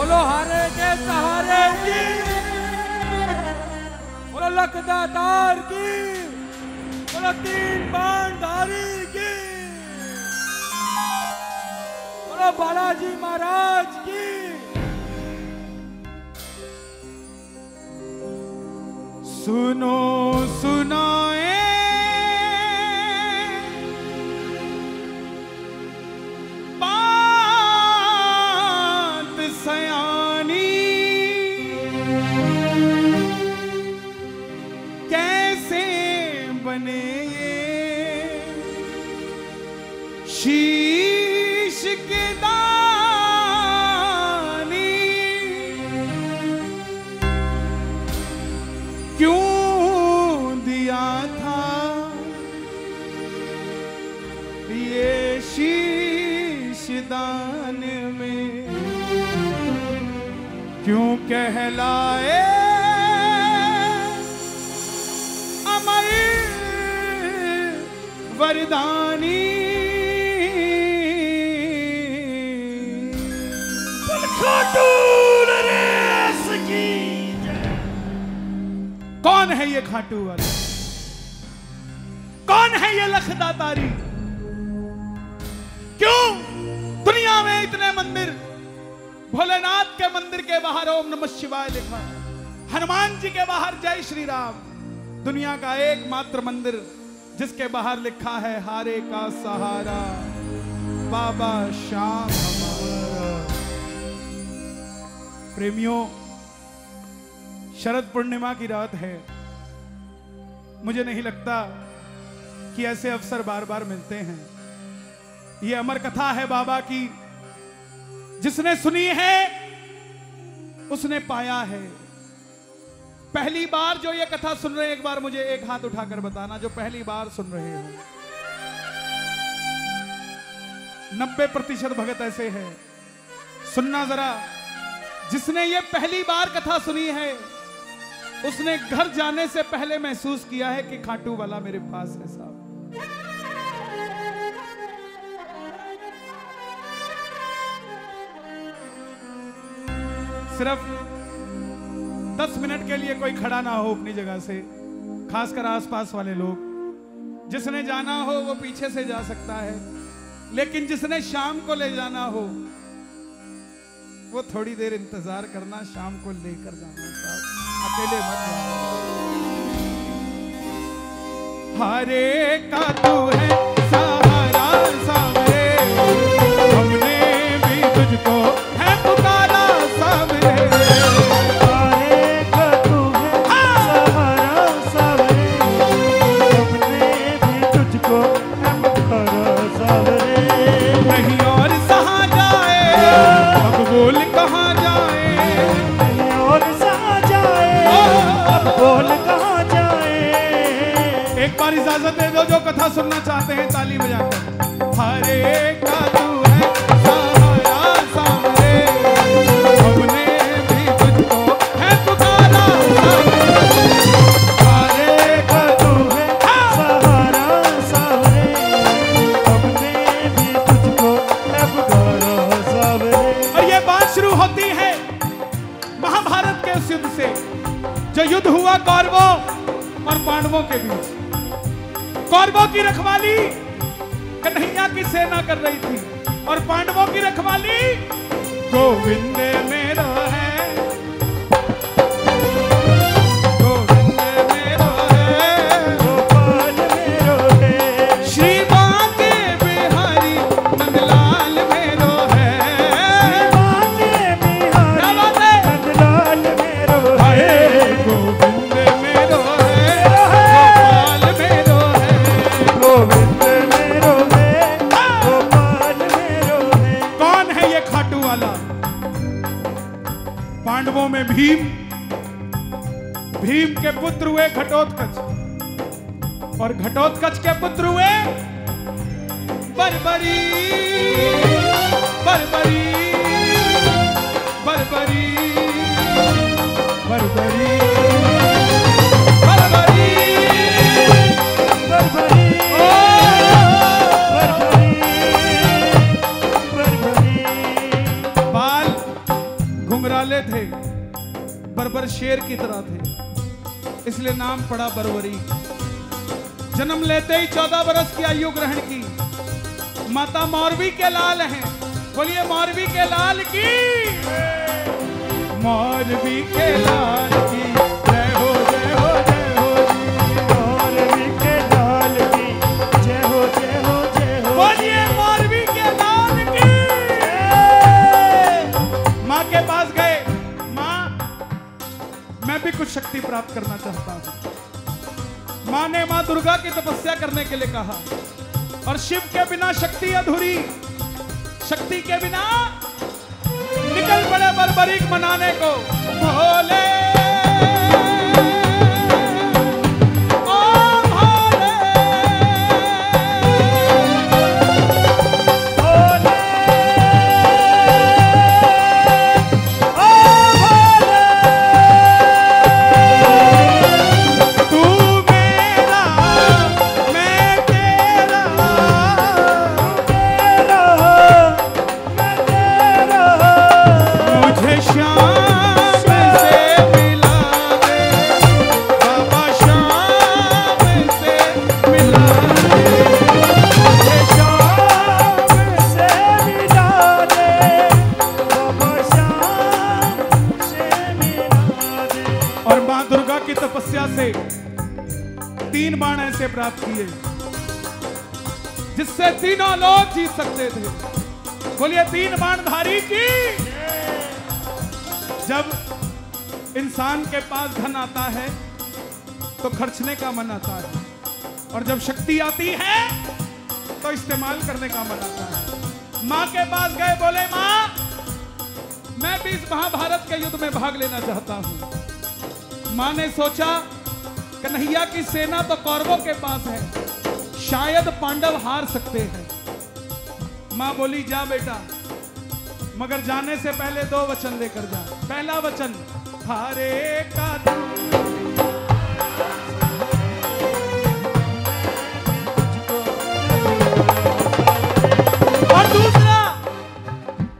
बोलो हारे के सहारे की, बोलो लखदातार की, बोलो तीन बाणधारी की, बोलो बालाजी महाराज की। सुनो सुनो शीश के दानी क्यों दिया था ये शीश दान में, क्यों कहलाए अमर वरदानी। कौन है ये खाटू वाला? कौन है ये लखदातारी? क्यों दुनिया में इतने मंदिर? भोलेनाथ के मंदिर के बाहर ओम नमः शिवाय लिखा, हनुमान जी के बाहर जय श्री राम। दुनिया का एकमात्र मंदिर जिसके बाहर लिखा है हारे का सहारा बाबा श्याम हमारा। प्रेमियों, शरद पूर्णिमा की रात है। मुझे नहीं लगता कि ऐसे अवसर बार बार मिलते हैं। ये अमर कथा है बाबा की, जिसने सुनी है उसने पाया है। पहली बार जो ये कथा सुन रहे हैं, एक बार मुझे एक हाथ उठाकर बताना जो पहली बार सुन रहे हो। 90% भगत ऐसे हैं। सुनना जरा, जिसने ये पहली बार कथा सुनी है उसने घर जाने से पहले महसूस किया है कि खाटू वाला मेरे पास है साहब। सिर्फ 10 मिनट के लिए कोई खड़ा ना हो अपनी जगह से, खासकर आसपास वाले लोग। जिसने जाना हो वो पीछे से जा सकता है, लेकिन जिसने शाम को ले जाना हो वो थोड़ी देर इंतजार करना, शाम को लेकर जाना साहब, अकेले मत जाना। हारे का तू है सहारा सामरे, हमने भी तुझको है पुकारा सामरे। हारे का तू है सहारा सामरे, हमने भी तुझको है पुकारा सामरे। नहीं और सहा जाए अब बोल कहाँ जाए, नहीं और सहा जाए अब बोल कहाँ जाए। एक बार इजाजत दे दो जो कथा सुनना चाहते हैं ताली बजाकर। हरे का तू है सहारा सामरे, हमने भी तुझको है पुकारा सामरे। हारे का तू है सहारा सामरे, हमने भी तुझको है पुकारा सामरे। और ये बात शुरू होती है महाभारत के उस युद्ध से जो युद्ध हुआ कौरवों और पांडवों के बीच। कौरवों की रखवाली कन्हैया की सेना कर रही थी और पांडवों की रखवाली गोविंद मेरो है, गोविंद मेरो है, गोपाल मेरो है, श्री बांके बिहारी नंदलाल मेरो है, बांके बिहारी नंदलाल मेरो है। गोविंद मेरो है, गोपाल मेरो है, गोविंद मेरो है, गोपाल मेरो है। कौन है ये खाटू वाला? पांडवों में भीम, भीम के पुत्र हुए घटोत्कच और घटोत्कच के पुत्र हुए बर्बरी, बर्बरी, बर्बरी, बर्बरी, बर्बरी, बर्बरी, ओ बर्बरी, बर्बरी। बाल काले थे, बर्बर शेर की तरह थे, इसलिए नाम पड़ा बर्बरी। जन्म लेते ही 14 बरस की आयु ग्रहण की। माता मौरवी के लाल हैं, बोलिए मौरवी के लाल की, मौरवी के लाल की जय हो जय हो जय हो जी, मौरवी के लाल की जय हो जय हो जय हो। बोलिए मौरवी के लाल की। माँ के पास गए, माँ मैं भी कुछ शक्ति प्राप्त करना चाहता हूँ। माँ ने माँ दुर्गा की तपस्या करने के लिए कहा, और शिव के बिना शक्ति अधूरी, शक्ति के बिना निकल पड़े बर्बरीक मनाने को। भोले ओ भोले, भोले ओ भोले, तू मेरा मैं तेरा, तेरा मैं तेरा, मुझे शाम से मिला दे बाबा, शाम से मिला दे, मुझे शाम से मिला दे बाबा, शाम से मिला दे। और मां दुर्गा की तपस्या से 3 बाण ऐसे प्राप्त किए जिससे तीनों लोग जीत सकते थे। बोलिए 3 बाणधारी की। जब इंसान के पास धन आता है तो खर्चने का मन आता है, और जब शक्ति आती है तो इस्तेमाल करने का मन आता है। मां के पास गए, बोले मां मैं भी इस महाभारत के युद्ध में भाग लेना चाहता हूं। मां ने सोचा कन्हैया की सेना तो कौरवों के पास है, शायद पांडव हार सकते हैं। मां बोली जा बेटा, मगर जाने से पहले 2 वचन लेकर जा। पहला वचन हारे का और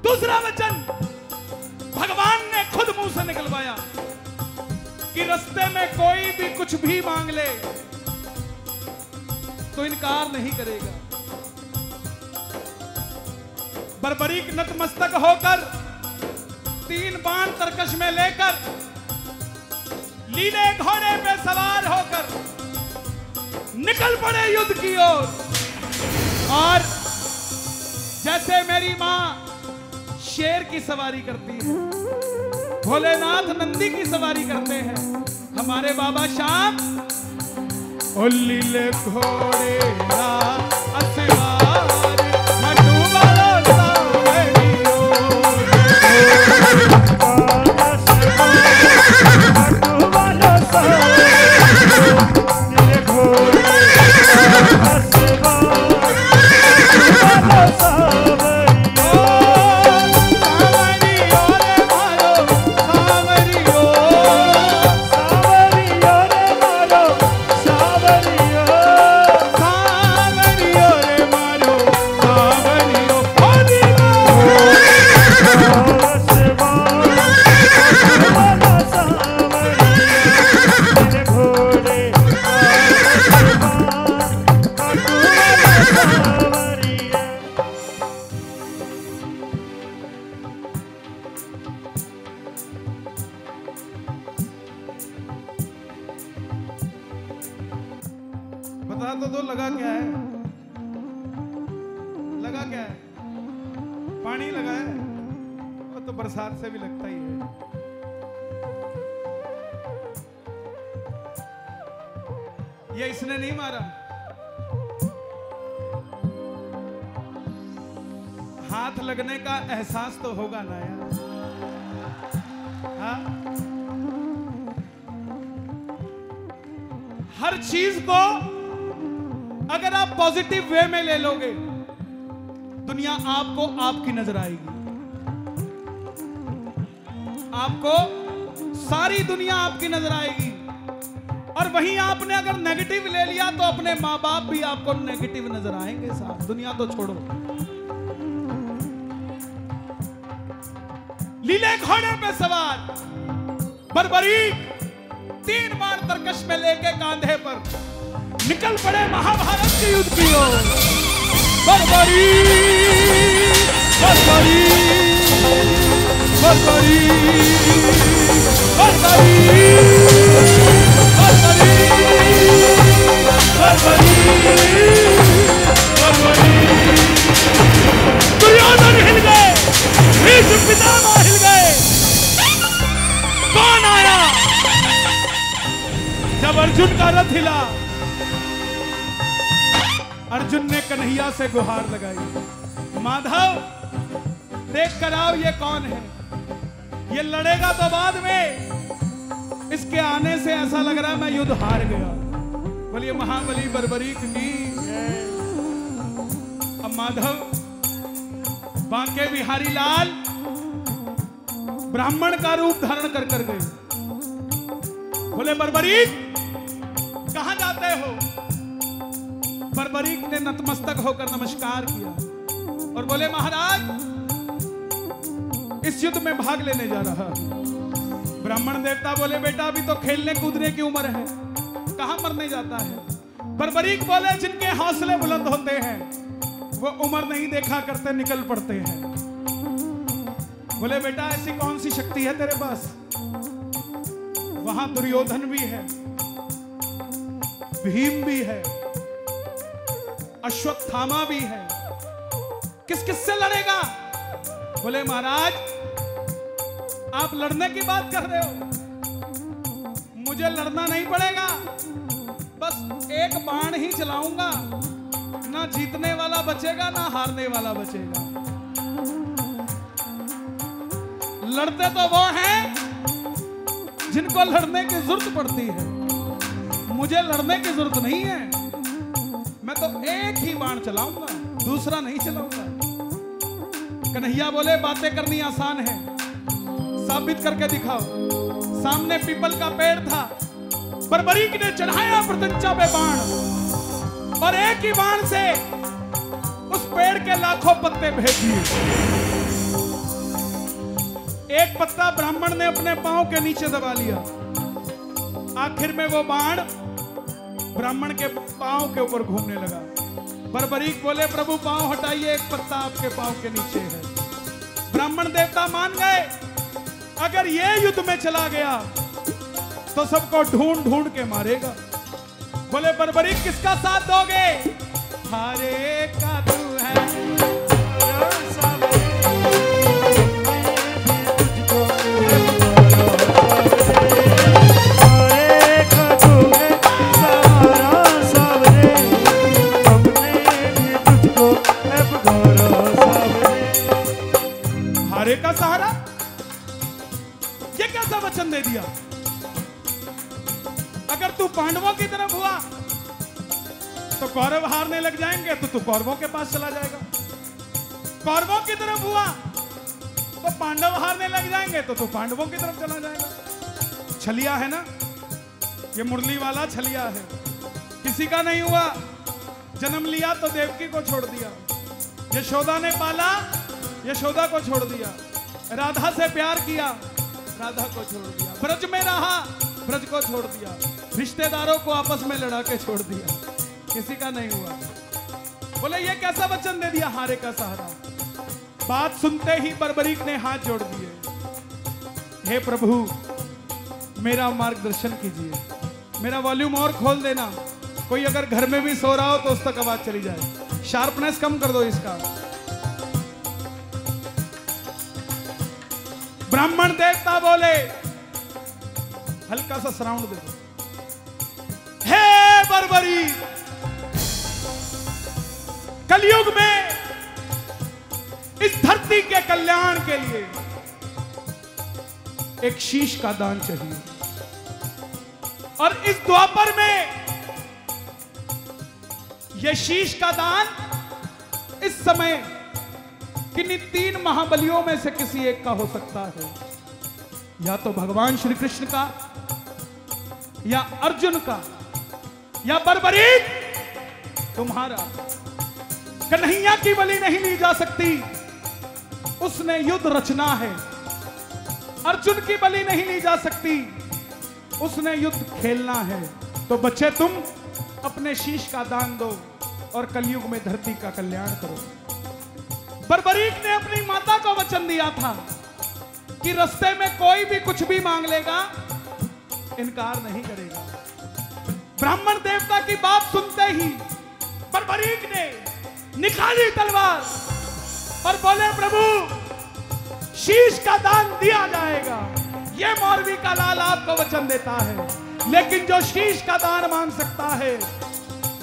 दूसरा वचन भगवान ने खुद मुंह से निकलवाया कि रास्ते में कोई भी कुछ भी मांग ले तो इनकार नहीं करेगा। बर्बरीक नतमस्तक होकर 3 बाण तरकश में लेकर लीले घोड़े पे सवार होकर निकल पड़े युद्ध की ओर। और जैसे मेरी मां शेर की सवारी करती है, भोलेनाथ नंदी की सवारी करते हैं, हमारे बाबा श्याम ओ लीले घोड़े ना असवार मटू वालो सावरियो। बता तो दो लगा क्या है? लगा क्या है? पानी लगा है, वो तो बरसात से भी लगता ही है। ये इसने नहीं मारा, हाथ लगने का एहसास तो होगा ना यार। हाँ? हर चीज को अगर आप पॉजिटिव वे में ले लोगे, दुनिया आपको आपकी नजर आएगी। आपको सारी दुनिया आपकी नजर आएगी। और वहीं आपने अगर नेगेटिव ले लिया तो अपने माँ बाप भी आपको नेगेटिव नजर आएंगे साहब। दुनिया तो छोड़ो, लीले घोड़े पे सवार बर्बरीक 3 बाण तरकश में लेके कांधे पर निकल पड़े महाभारत के युद्ध की ओर। बर्बरीक बर्बरीक बर्बरीक बर्बरीक दुर्योधन हिल गए, भीष्म पितामह हिल गए। कौन आया? जब अर्जुन का रथ हिला, अर्जुन ने कन्हैया से गुहार लगाई, माधव देख कर आओ ये कौन है। ये लड़ेगा तो बाद में, इसके आने से ऐसा लग रहा है मैं युद्ध हार गया। बोलिए महाबली बर्बरीक की। अब माधव बांके बिहारी लाल ब्राह्मण का रूप धारण कर कर गए। बोले बर्बरीक कहां जाते हो? बर्बरीक ने नतमस्तक होकर नमस्कार किया और बोले महाराज इस युद्ध में भाग लेने जा रहा हूं। ब्राह्मण देवता बोले बेटा अभी तो खेलने कूदने की उम्र है, कहां मरने जाता है। बर्बरीक बोले जिनके हौसले बुलंद होते हैं वो उम्र नहीं देखा करते, निकल पड़ते हैं। बोले बेटा ऐसी कौन सी शक्ति है तेरे पास? वहां दुर्योधन भी है, भीम भी है, अश्वत्थामा भी है, किस किस से लड़ेगा? बोले महाराज आप लड़ने की बात कर रहे हो, मुझे लड़ना नहीं पड़ेगा, बस एक बाण ही चलाऊंगा, ना जीतने वाला बचेगा ना हारने वाला बचेगा। लड़ते तो वो हैं जिनको लड़ने की जरूरत पड़ती है, मुझे लड़ने की जरूरत नहीं है। मैं तो एक ही बाण चलाऊंगा, दूसरा नहीं चलाऊंगा। कन्हैया बोले बातें करनी आसान है, साबित करके दिखाओ। सामने पीपल का पेड़ था, बर्बरीक ने चढ़ाया प्रत्यंचा पे बाण और एक ही बाण से उस पेड़ के लाखों पत्ते भेज दिए। एक पत्ता ब्राह्मण ने अपने पांव के नीचे दबा लिया, आखिर में वो बाण ब्राह्मण के पांव के ऊपर घूमने लगा। बर्बरीक बोले प्रभु पांव हटाइए, एक पत्ता आपके पांव के नीचे है। ब्राह्मण देवता मान गए, अगर ये युद्ध में चला गया तो सबको ढूंढ ढूंढ के मारेगा। बोले बर्बरीक किसका साथ दोगे? हारे का तू है का सहारा। ये कैसा वचन दे दिया? अगर तू पांडवों की तरफ हुआ तो कौरव हारने लग जाएंगे तो तू कौरवों के पास चला जाएगा, कौरवों की तरफ हुआ तो पांडव हारने लग जाएंगे तो तू पांडवों की तरफ चला जाएगा। छलिया है ना, ये मुरली वाला छलिया है, किसी का नहीं हुआ। जन्म लिया तो देवकी को छोड़ दिया, यशोदा ने पाला, यशोदा को छोड़ दिया। राधा से प्यार किया, राधा को छोड़ दिया। ब्रज में रहा, ब्रज को छोड़ दिया। रिश्तेदारों को आपस में लड़ा के छोड़ दिया, किसी का नहीं हुआ। बोले ये कैसा वचन दे दिया, हारे का सहारा। बात सुनते ही बर्बरीक ने हाथ जोड़ दिए, हे प्रभु मेरा मार्गदर्शन कीजिए, मेरा वॉल्यूम और खोल देना, कोई अगर घर में भी सो रहा हो तो उस तक आवाज चली जाए, शार्पनेस कम कर दो इसका। ब्राह्मण देवता बोले, हल्का सा साउंड दे दो, हे बर्बरीक, कलयुग में इस धरती के कल्याण के लिए एक शीश का दान चाहिए, और इस द्वापर में यह शीश का दान इस समय किन्हीं 3 महाबलियों में से किसी एक का हो सकता है, या तो भगवान श्री कृष्ण का, या अर्जुन का, या बर्बरीक तुम्हारा। कन्हैया की बलि नहीं ली जा सकती, उसने युद्ध रचना है, अर्जुन की बलि नहीं ली जा सकती, उसने युद्ध खेलना है। तो बच्चे तुम अपने शीश का दान दो और कलयुग में धरती का कल्याण करो। बर्बरीक ने अपनी माता को वचन दिया था कि रास्ते में कोई भी कुछ भी मांग लेगा, इनकार नहीं करेगा। ब्राह्मण देवता की बात सुनते ही बर्बरीक ने निकाली तलवार और बोले प्रभु शीश का दान दिया जाएगा। ये मौलवी का लाल आपको वचन देता है, लेकिन जो शीश का दान मांग सकता है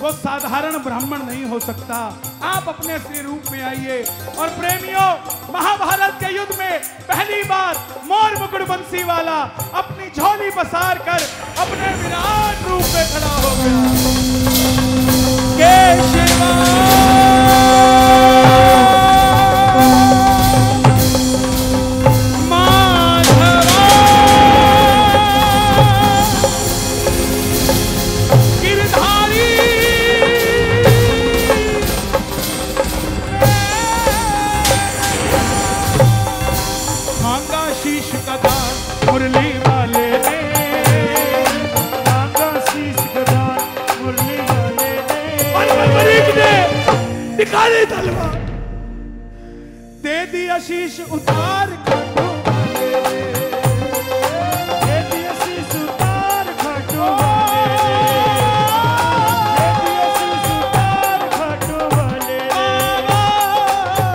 वो साधारण ब्राह्मण नहीं हो सकता। आप अपने असली रूप में आइए। और प्रेमियों, महाभारत के युद्ध में पहली बार मोर मुकुट बंसी वाला अपनी झोली पसार कर अपने विराट रूप में खड़ा हो गया। केशवा मुरली वाले ने मांगा शीश गदान, मुरली वाले ने और बर्बरीक ने निकाली तलवार, दे दिया शीश उतार खाटू वाले ने, दे दिया शीश उतार खाटू वाले ने, दे दिया शीश उतार खाटू वाले ने,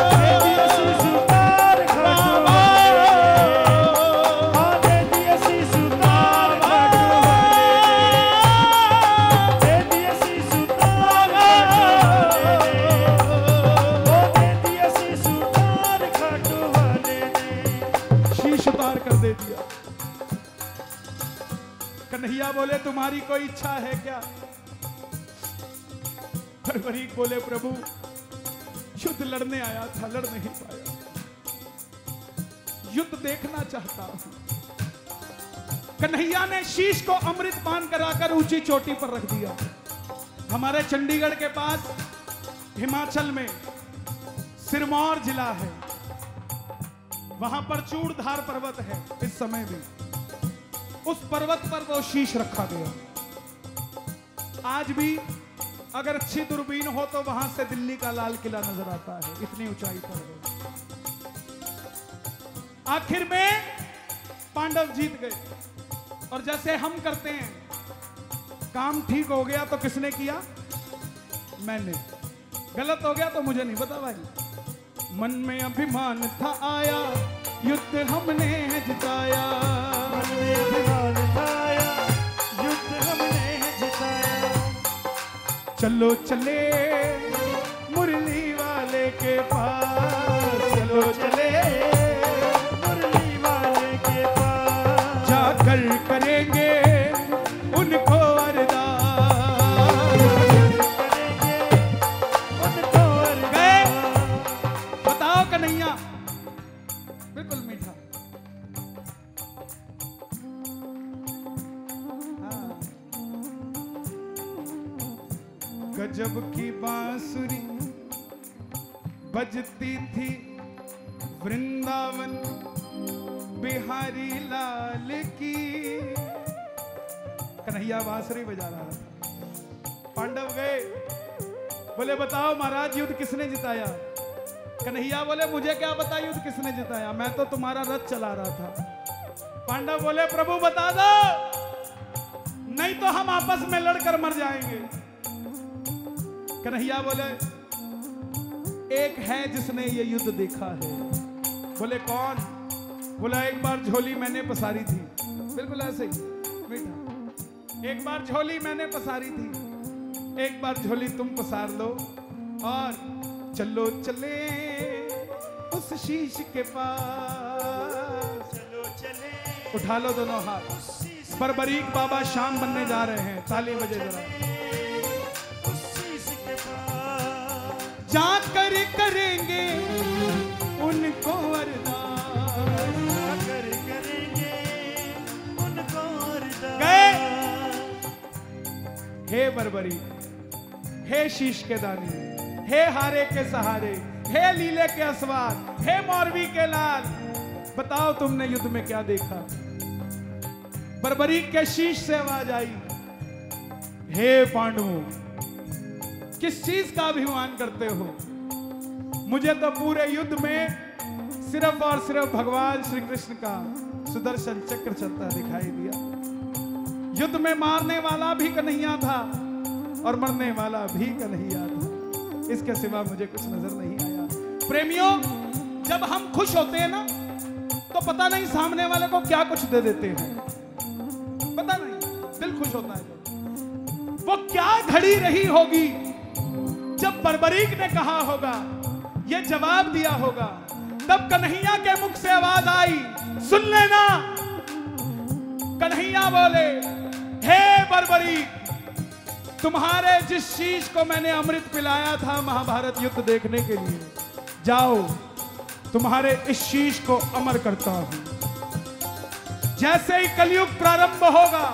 दे दिया शीश उतार खाटू वाले ने। कन्हैया बोले तुम्हारी कोई इच्छा है क्या? बर्बरीक बोले प्रभु युद्ध लड़ने आया था, लड़ नहीं पाया, युद्ध देखना चाहता हूं। कन्हैया ने शीश को अमृत पान कराकर ऊंची चोटी पर रख दिया। हमारे चंडीगढ़ के पास हिमाचल में सिरमौर जिला है, वहां पर चूड़धार पर्वत है इस समय भी। उस पर्वत पर वो शीश रखा गया। आज भी अगर अच्छी दूरबीन हो तो वहां से दिल्ली का लाल किला नजर आता है, इतनी ऊंचाई पर है। आखिर में पांडव जीत गए। और जैसे हम करते हैं, काम ठीक हो गया तो किसने किया? मैंने। गलत हो गया तो मुझे नहीं पता भाई। मन में अभिमान था आया, युद्ध हमने जिताया, मन में अभिमान था आया, युद्ध हमने जिताया। चलो चले मुरली वाले के पास, चलो चले मुरली वाले के पास, जाकर करेंगे उनको अरदास, करेंगे उनको अरदास। बताओ कन्हैया, बिल्कुल मीठा। गजब की बांसुरी बजती थी वृंदावन बिहारी लाल की। कन्हैया बांसुरी बजा रहा था। पांडव गए, बोले बताओ महाराज युद्ध किसने जिताया? कन्हैया बोले मुझे क्या पता युद्ध किसने जिताया, मैं तो तुम्हारा रथ चला रहा था। पांडव बोले प्रभु बता दो, नहीं तो हम आपस में लड़कर मर जाएंगे। कन्हैया बोले एक है जिसने ये युद्ध देखा है। बोले कौन? बोला एक बार झोली मैंने पसारी थी, बिल्कुल ऐसे ही बेटा, एक बार झोली मैंने पसारी थी, एक बार झोली तुम पसार लो और चलो चले उस शीश के पास, चलो चले। उठा लो दोनों हाथ। बर्बरीक बाबा शाम बनने जा रहे हैं, ताली बजे जरा। जाकर करेंगे उनको अरदास, जाकर करेंगे उनको अरदास। गए। हे बर्बरीक, हे शीश के दानी, हे हारे के सहारे, हे लीले के असवार, हे मौरवी के लाल, बता बताओ तुमने युद्ध में क्या देखा? बर्बरीक के शीश से आवाज आई, हे पांडवों, किस चीज का अभिमान करते हो? मुझे तो पूरे युद्ध में सिर्फ और सिर्फ भगवान श्री कृष्ण का सुदर्शन चक्र चलता दिखाई दिया। युद्ध में मारने वाला भी कन्हैया था और मरने वाला भी कन्हैया था, इसके सिवा मुझे कुछ नजर नहीं आया। प्रेमियों, जब हम खुश होते हैं ना तो पता नहीं सामने वाले को क्या कुछ दे देते हैं, पता नहीं, दिल खुश होता है। वो क्या घड़ी रही होगी जब बर्बरीक ने कहा होगा, ये जवाब दिया होगा, तब कन्हैया के मुख से आवाज आई, सुन लेना। कन्हैया बोले, हे बर्बरीक, तुम्हारे जिस शीश को मैंने अमृत पिलाया था महाभारत युद्ध देखने के लिए, जाओ तुम्हारे इस शीश को अमर करता हूं। जैसे ही कलयुग प्रारंभ होगा,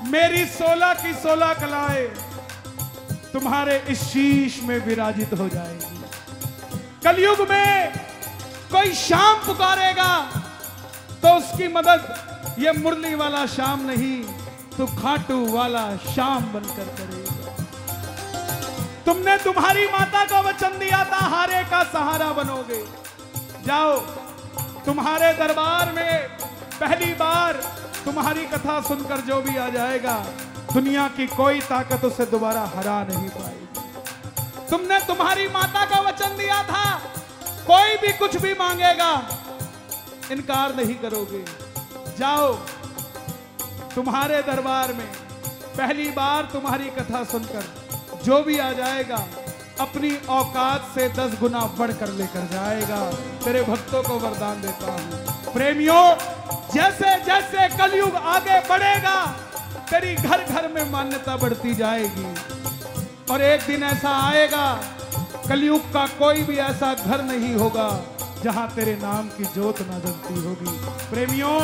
मेरी 16 की 16 कलाएं तुम्हारे इस शीश में विराजित हो जाएगी। कलयुग में कोई श्याम पुकारेगा तो उसकी मदद ये मुरली वाला श्याम नहीं, तो खाटू वाला श्याम बनकर करेगा। तुमने तुम्हारी माता को वचन दिया था, हारे का सहारा बनोगे। जाओ, तुम्हारे दरबार में पहली बार तुम्हारी कथा सुनकर जो भी आ जाएगा, दुनिया की कोई ताकत उसे दोबारा हरा नहीं पाएगी। तुमने तुम्हारी माता का वचन दिया था, कोई भी कुछ भी मांगेगा इनकार नहीं करोगे। जाओ, तुम्हारे दरबार में पहली बार तुम्हारी कथा सुनकर जो भी आ जाएगा, अपनी औकात से 10 गुना बढ़कर लेकर जाएगा। तेरे भक्तों को वरदान देता हूं। प्रेमियों, जैसे जैसे कलयुग आगे बढ़ेगा, तेरी घर घर में मान्यता बढ़ती जाएगी, और एक दिन ऐसा आएगा, कलयुग का कोई भी ऐसा घर नहीं होगा जहां तेरे नाम की जोत ना जलती होगी। प्रेमियों,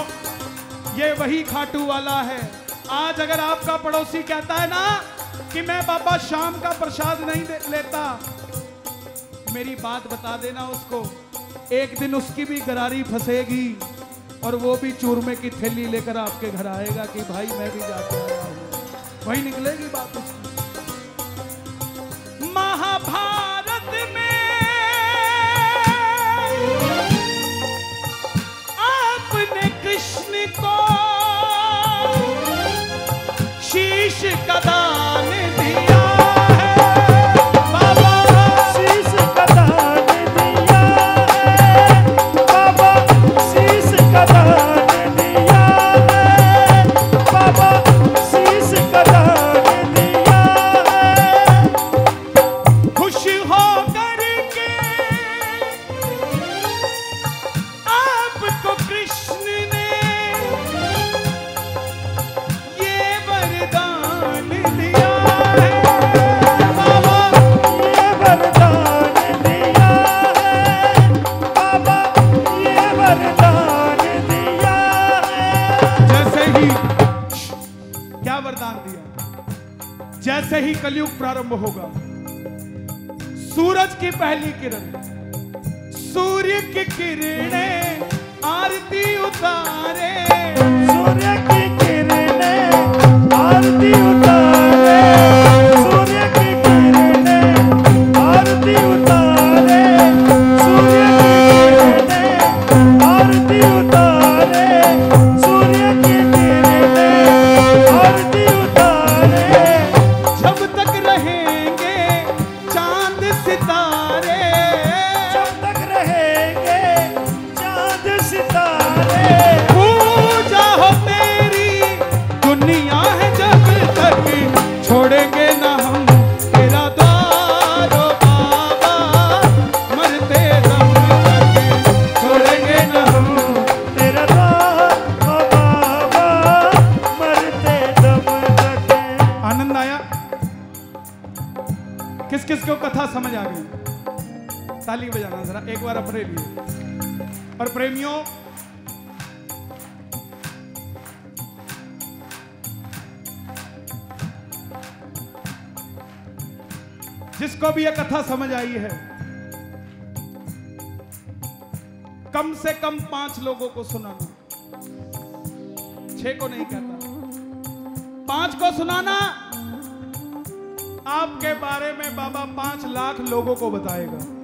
ये वही खाटू वाला है। आज अगर आपका पड़ोसी कहता है ना कि मैं बाबा शाम का प्रसाद नहीं लेता, मेरी बात बता देना उसको, एक दिन उसकी भी गरारी फंसेगी और वो भी चूरमे की थैली लेकर आपके घर आएगा कि भाई मैं भी जाके आया हूं, वही निकलेगी बात उसकी। महाभारत में आपने कृष्ण को शीश का दान दिया है, बाबा शीश का दान दिया है, बाबा शीश का दान दिया है, बाबा शीश का दान दिया है। खुश हो करके आपको कृष्ण ने ये वरदान दिया है, बाबा ये वरदान दिया है, बाबा ये वरदान दिया है। जैसे ही क्या वरदान दिया? जैसे ही कलयुग प्रारंभ होगा, सूरज की पहली किरण, सूर्य की किरणें आरती उतारे, सूर्य की किरणें आरती उतारे, सूर्य की किरणें आरती उतारे, सूर्य की किरणें आरती उतारे, सूर्य की किरणें आरती उतारे। जब तक रहेंगे चांद सितारे, जब तक रहेंगे चांद सितारे, पूजा हो तेरी दुनिया है जब तक, छोड़ेंगे ना हम तेरा द्वार ओ बाबा, मरते दम तक, छोड़ेंगे ना हम। तेरा द्वार ओ बाबा, मरते दम तक। आनंद आया? किस किस को कथा समझ आ गई? ताली बजाना जरा एक बार अपने लिए। और प्रेमियों, जिसको भी यह कथा समझ आई है, कम से कम 5 लोगों को सुनाना, 6 को नहीं कहता, 5 को सुनाना। आपके बारे में बाबा 5 लाख लोगों को बताएगा।